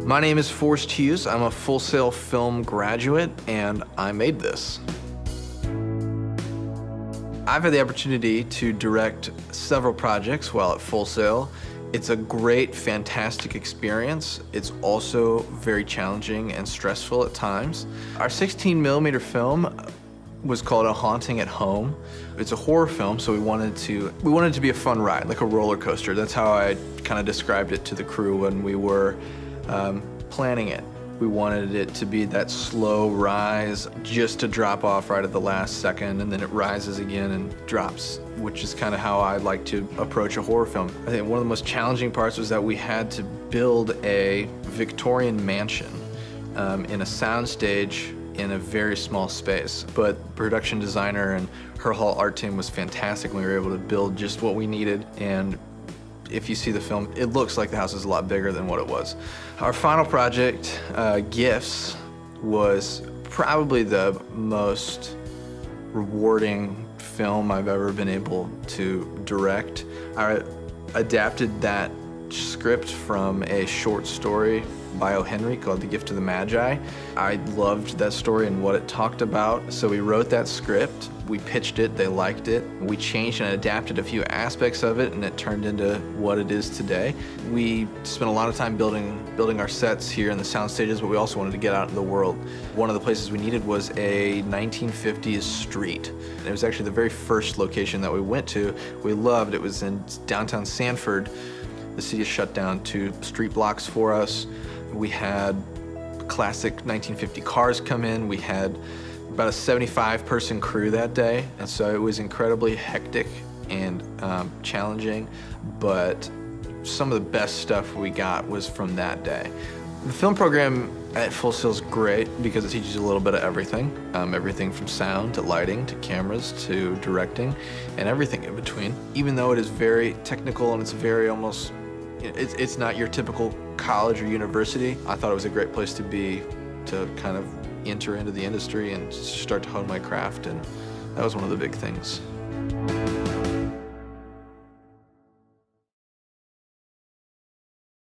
My name is ForrestHughes. I'm a Full Sail film graduate, and I made this. I've had the opportunity to direct several projects while at Full Sail. It's a great, fantastic experience. It's also very challenging and stressful at times. Our 16mm film was called A Haunting at Home. It's a horror film, so we wanted it to be a fun ride, like a roller coaster. That's how I kind of described it to the crew when we were planning it. We wanted it to be that slow rise, just to drop off right at the last second, and then it rises again and drops, which is kind of how I like to approach a horror film. I think one of the most challenging parts was that we had to build a Victorian mansion in a soundstage in a very small space. But production designer and her whole art team was fantastic. We were able to build just what we needed, and if you see the film, it looks like the house is a lot bigger than what it was. Our final project, Gifts, was probably the most rewarding film I've ever been able to direct. I adapted that script from a short story by O. Henry called The Gift of the Magi. I loved that story and what it talked about, so we wrote that script, we pitched it, they liked it, we changed and adapted a few aspects of it, and it turned into what it is today. We spent a lot of time building our sets here in the sound stages, but we also wanted to get out in the world. One of the places we needed was a 1950s street. It was actually the very first location that we went to. We loved it. It was in downtown Sanford. The city shut down 2 street blocks for us. We had classic 1950 cars come in. We had about a 75-person crew that day, and so it was incredibly hectic and challenging, but some of the best stuff we got was from that day. The film program at Full Sail is great because it teaches you a little bit of everything. Everything from sound to lighting to cameras to directing and everything in between. Even though it is very technical and it's very almost, it's not your typical college or university, I thought it was a great place to be, to kind of enter into the industry and start to hone my craft, and that was one of the big things.